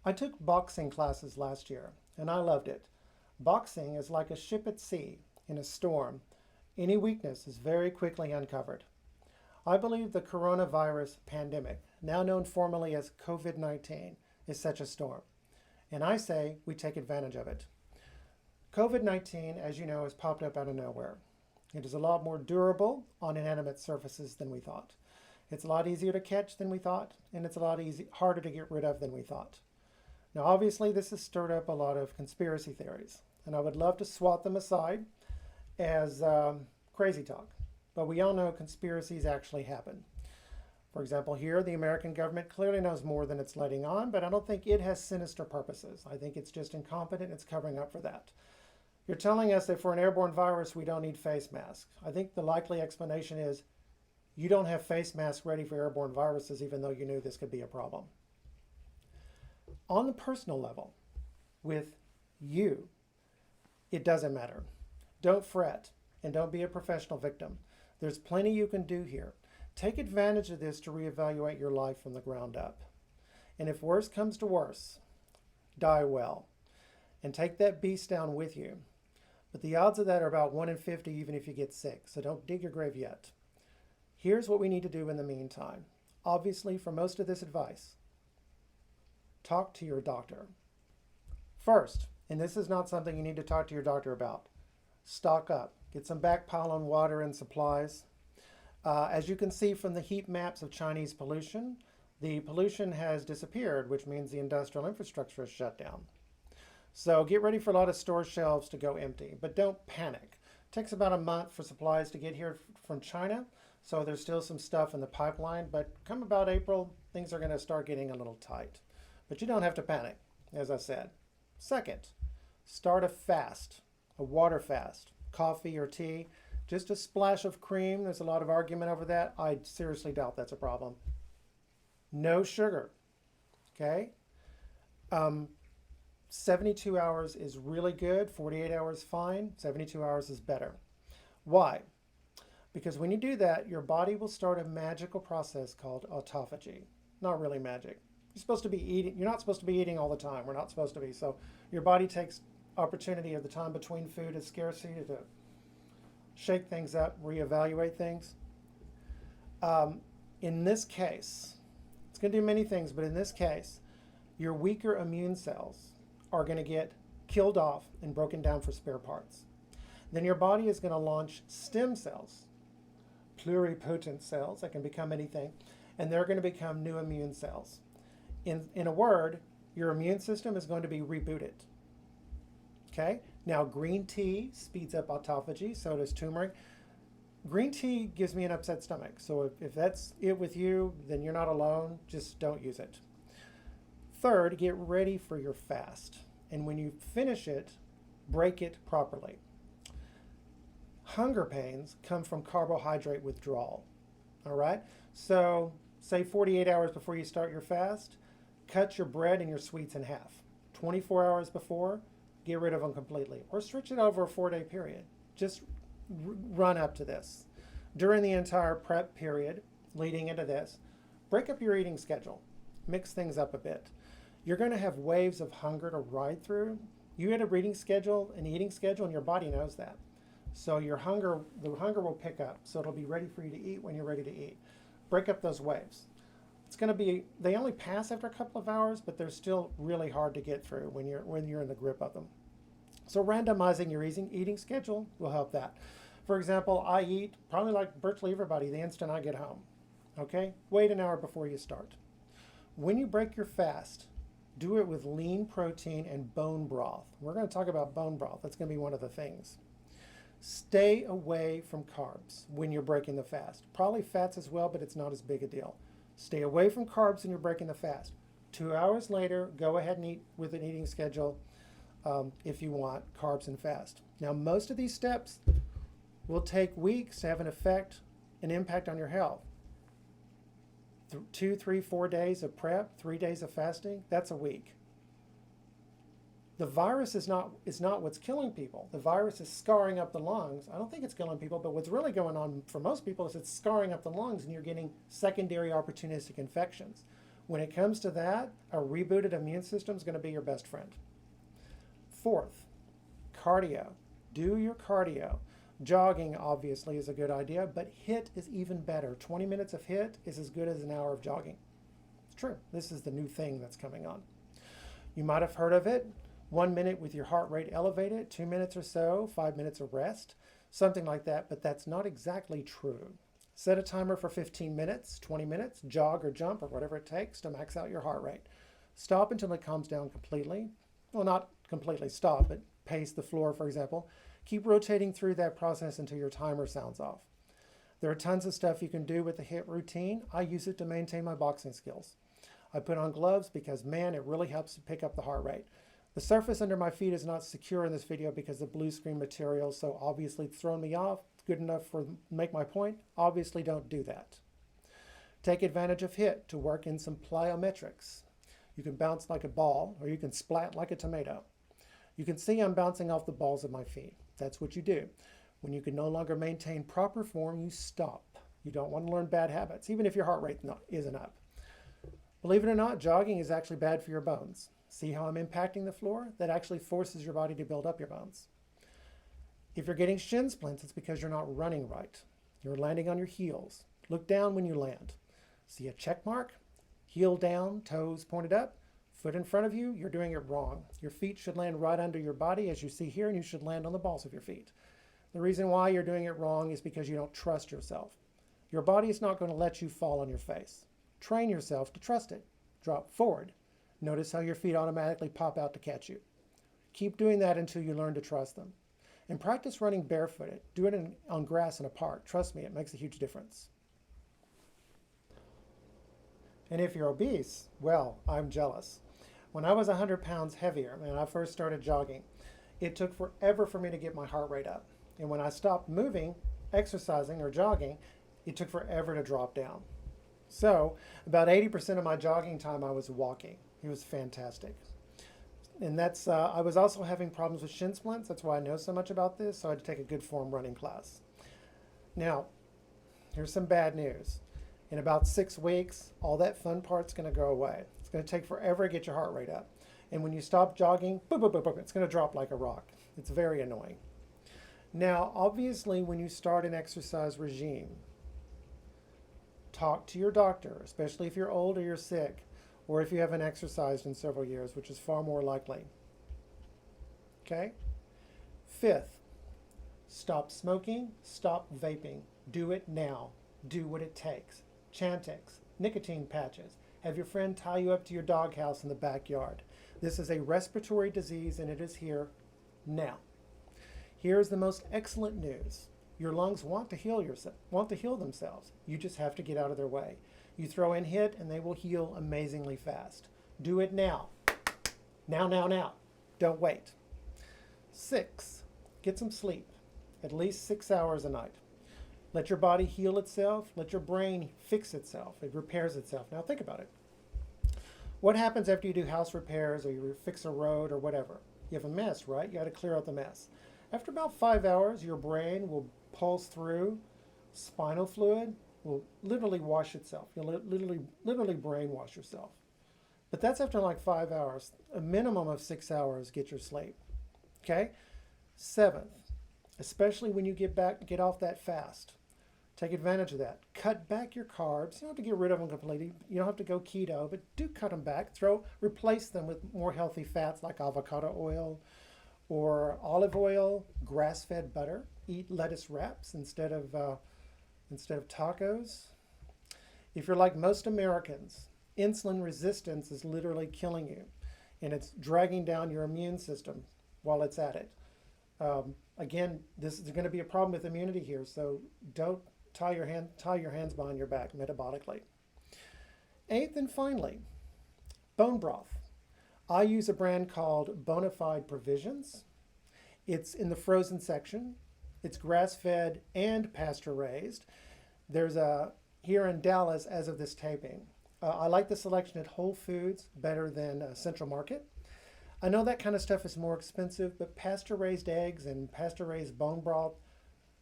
I took boxing classes last year, and I loved it. Boxing is like a ship at sea in a storm. Any weakness is very quickly uncovered. I believe the coronavirus pandemic, now known formally as COVID 19, is such a storm. And I say we take advantage of it. COVID 19, as you know, has popped up out of nowhere. It is a lot more durable on inanimate surfaces than we thought. It's a lot easier to catch than we thought, and it's a lot harder to get rid of than we thought. Now, obviously, this has stirred up a lot of conspiracy theories, and I would love to swat them aside as crazy talk. But we all know conspiracies actually happen. For example, here, the American government clearly knows more than it's letting on, but I don't think it has sinister purposes. I think it's just incompetent and it's covering up for that. You're telling us that for an airborne virus, we don't need face masks. I think the likely explanation is you don't have face masks ready for airborne viruses, even though you knew this could be a problem. On the personal level, with you, it doesn't matter. Don't fret and don't be a professional victim. There's plenty you can do here. Take advantage of this to reevaluate your life from the ground up. And if worse comes to worse, die well and take that beast down with you. But the odds of that are about 1 in 50 even if you get sick, so don't dig your grave yet. Here's what we need to do in the meantime. Obviously, for most of this advice, talk to your doctor. First, and this is not something you need to talk to your doctor about, stock up. Get some backpile on water and supplies. As you can see from the heat maps of Chinese pollution, the pollution has disappeared, which means the industrial infrastructure is shut down. So get ready for a lot of store shelves to go empty, but don't panic. It takes about a month for supplies to get here from China, so there's still some stuff in the pipeline, but come about April, things are going to start getting a little tight. But you don't have to panic, as I said. Second, start a fast, a water fast, coffee or tea, just a splash of cream. There's a lot of argument over that. I seriously doubt that's a problem. No sugar, okay? 72 hours is really good, 48 hours fine, 72 hours is better. Why? Because when you do that, your body will start a magical process called autophagy. Not really magic. You're supposed to be eating, you're not supposed to be eating all the time. We're not supposed to be. So your body takes opportunity of the time between food and scarcity to shake things up, reevaluate things. In this case, it's going to do many things, but in this case, your weaker immune cells are going to get killed off and broken down for spare parts. Then your body is going to launch stem cells, pluripotent cells that can become anything, and they're going to become new immune cells. In a word, your immune system is going to be rebooted. Okay? Now, green tea speeds up autophagy, so does turmeric. Green tea gives me an upset stomach, so if that's it with you, then you're not alone. Just don't use it. Third, get ready for your fast. And when you finish it, break it properly. Hunger pains come from carbohydrate withdrawal. All right? So, say 48 hours before you start your fast, cut your bread and your sweets in half. 24 hours before, get rid of them completely. Or stretch it over a 4-day period. Just run up to this. During the entire prep period leading into this, break up your eating schedule. Mix things up a bit. You're going to have waves of hunger to ride through. You had a eating schedule, and your body knows that. So the hunger will pick up. So it'll be ready for you to eat when you're ready to eat. Break up those waves. It's going to be, they only pass after a couple of hours, but they're still really hard to get through when you're in the grip of them. So randomizing your eating schedule will help that. For example, I eat probably like virtually everybody the instant I get home. Okay? Wait an hour before you start. When you break your fast, do it with lean protein and bone broth. We're going to talk about bone broth. That's going to be one of the things. Stay away from carbs when you're breaking the fast. Probably fats as well, but it's not as big a deal. Stay away from carbs when you're breaking the fast. 2 hours later, go ahead and eat with an eating schedule if you want carbs and fast. Now, most of these steps will take weeks to have an impact on your health. 2, 3, 4 days of prep, 3 days of fasting, that's a week. The virus is not what's killing people. The virus is scarring up the lungs. I don't think it's killing people, but what's really going on for most people is it's scarring up the lungs and you're getting secondary opportunistic infections. When it comes to that, a rebooted immune system is going to be your best friend. Fourth, cardio. Do your cardio. Jogging, obviously, is a good idea, but HIIT is even better. 20 minutes of HIIT is as good as an hour of jogging. It's true. This is the new thing that's coming on. You might have heard of it. 1 minute with your heart rate elevated, 2 minutes or so, 5 minutes of rest, something like that, but that's not exactly true. Set a timer for 15 minutes, 20 minutes, jog or jump or whatever it takes to max out your heart rate. Stop until it calms down completely. Well, not completely stop, but pace the floor, for example. Keep rotating through that process until your timer sounds off. There are tons of stuff you can do with the HIIT routine. I use it to maintain my boxing skills. I put on gloves because, man, it really helps to pick up the heart rate. The surface under my feet is not secure in this video because of blue screen material, so obviously it's thrown me off. It's good enough for make my point. Obviously don't do that. Take advantage of HIIT to work in some plyometrics. You can bounce like a ball or you can splat like a tomato. You can see I'm bouncing off the balls of my feet. That's what you do. When you can no longer maintain proper form, you stop. You don't want to learn bad habits, even if your heart rate isn't up. Believe it or not, jogging is actually bad for your bones. See how I'm impacting the floor? That actually forces your body to build up your bones. If you're getting shin splints, it's because you're not running right. You're landing on your heels. Look down when you land. See a check mark? Heel down, toes pointed up, foot in front of you, you're doing it wrong. Your feet should land right under your body as you see here, and you should land on the balls of your feet. The reason why you're doing it wrong is because you don't trust yourself. Your body is not going to let you fall on your face. Train yourself to trust it. Drop forward. Notice how your feet automatically pop out to catch you. Keep doing that until you learn to trust them. And practice running barefooted. Do it on grass in a park. Trust me, it makes a huge difference. And if you're obese, well, I'm jealous. When I was 100 pounds heavier and I first started jogging, it took forever for me to get my heart rate up. And when I stopped moving, exercising or jogging, it took forever to drop down. So about 80% of my jogging time I was walking. It was fantastic. And that's, I was also having problems with shin splints. That's why I know so much about this. So I had to take a good form running class. Now, here's some bad news. In about 6 weeks, all that fun part's going to go away. It's going to take forever to get your heart rate up. And when you stop jogging, boom, boom, boom, boom, it's going to drop like a rock. It's very annoying. Now, obviously, when you start an exercise regime, talk to your doctor, especially if you're old or you're sick, or if you haven't exercised in several years, which is far more likely. Okay? Fifth, stop smoking, stop vaping. Do it now. Do what it takes. Chantix, nicotine patches. Have your friend tie you up to your doghouse in the backyard. This is a respiratory disease and it is here now. Here's the most excellent news. Your lungs want to heal themselves. You just have to get out of their way. You throw in HIIT and they will heal amazingly fast. Do it now. Now, now, now. Don't wait. 6, get some sleep. At least 6 hours a night. Let your body heal itself. Let your brain fix itself. It repairs itself. Now think about it. What happens after you do house repairs or you fix a road or whatever? You have a mess, right? You got to clear out the mess. After about 5 hours, your brain will pulse through. Spinal fluid will literally wash itself. You'll literally brainwash yourself. But that's after like 5 hours. A minimum of 6 hours, get your sleep. Okay? 7th, especially when you get off that fast. Take advantage of that. Cut back your carbs. You don't have to get rid of them completely. You don't have to go keto, but do cut them back. Replace them with more healthy fats like avocado oil or olive oil, grass-fed butter. Eat lettuce wraps instead of tacos. If you're like most Americans, insulin resistance is literally killing you, and it's dragging down your immune system while it's at it. Again, this is going to be a problem with immunity here, so don't tie your hands behind your back metabolically. 8th and finally, bone broth. I use a brand called Bonafide Provisions. It's in the frozen section. It's grass-fed and pasture-raised. There's here in Dallas as of this taping. I like the selection at Whole Foods better than Central Market. I know that kind of stuff is more expensive, but pasture-raised eggs and pasture-raised bone broth,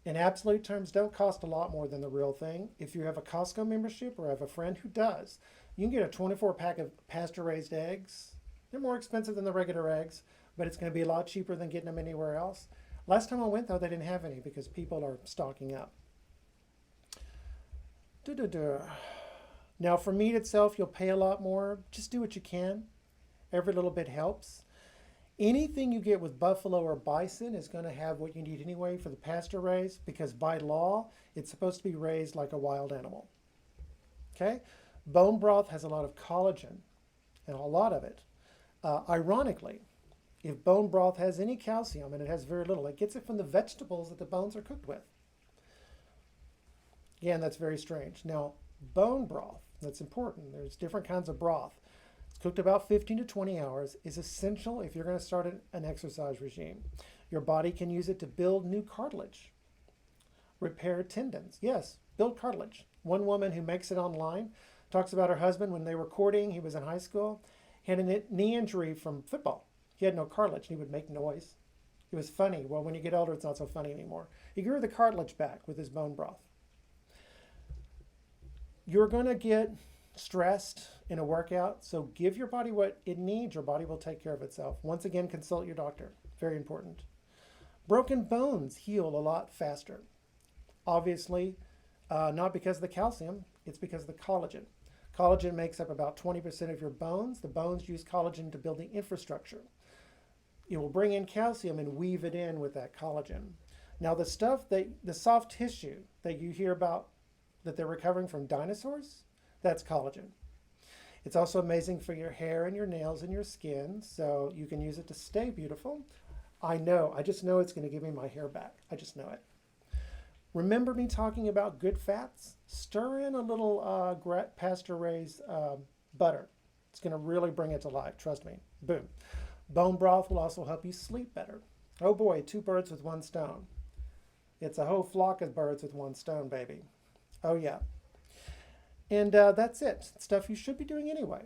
in absolute terms, don't cost a lot more than the real thing. If you have a Costco membership or have a friend who does, You can get a 24 pack of pasture-raised eggs. They're more expensive than the regular eggs, but it's going to be a lot cheaper than getting them anywhere else. Last time I went, though, they didn't have any because people are stocking up. Now, for meat itself, you'll pay a lot more. Just do what you can. Every little bit helps. Anything you get with buffalo or bison is going to have what you need anyway for the pasture raised, because by law, it's supposed to be raised like a wild animal. Okay? Bone broth has a lot of collagen, and a lot of it. Ironically, if bone broth has any calcium, and it has very little, it gets it from the vegetables that the bones are cooked with. Again, that's very strange. Now, bone broth, that's important. There's different kinds of broth. It's cooked about 15 to 20 hours, is essential if you're going to start an exercise regime. Your body can use it to build new cartilage, repair tendons. Yes, build cartilage. One woman who makes it online talks about her husband when they were courting. He was in high school. He had a knee injury from football. He had no cartilage. He would make noise. It was funny. Well, when you get older, it's not so funny anymore. He grew the cartilage back with his bone broth. You're going to get stressed in a workout, so give your body what it needs. Your body will take care of itself. Once again, consult your doctor. Very important. Broken bones heal a lot faster. Obviously, not because of the calcium, it's because of the collagen. Collagen makes up about 20% of your bones. The bones use collagen to build the infrastructure. It will bring in calcium and weave it in with that collagen. Now, the soft tissue that you hear about that they're recovering from dinosaurs, that's collagen. It's also amazing for your hair and your nails and your skin, so you can use it to stay beautiful. I just know it's going to give me my hair back. I just know it. Remember me talking about good fats? Stir in a little pasture-raised butter. It's going to really bring it to life, trust me. Boom. Bone broth will also help you sleep better. Oh boy, 2 birds with 1 stone. It's a whole flock of birds with 1 stone, baby. Oh yeah. And that's it. Stuff you should be doing anyway.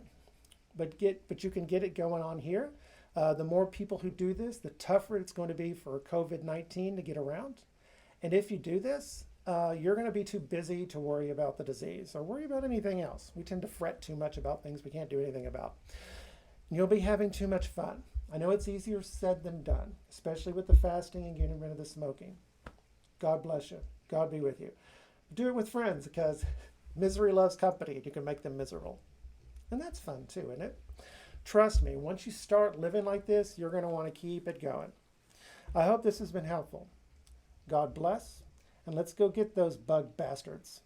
But you can get it going on here. The more people who do this, the tougher it's going to be for COVID-19 to get around. And if you do this, you're going to be too busy to worry about the disease or worry about anything else. We tend to fret too much about things we can't do anything about. And you'll be having too much fun. I know it's easier said than done, especially with the fasting and getting rid of the smoking. God bless you. God be with you. Do it with friends, because misery loves company. You can make them miserable. And that's fun too, isn't it? Trust me, once you start living like this, you're going to want to keep it going. I hope this has been helpful. God bless, and let's go get those bug bastards.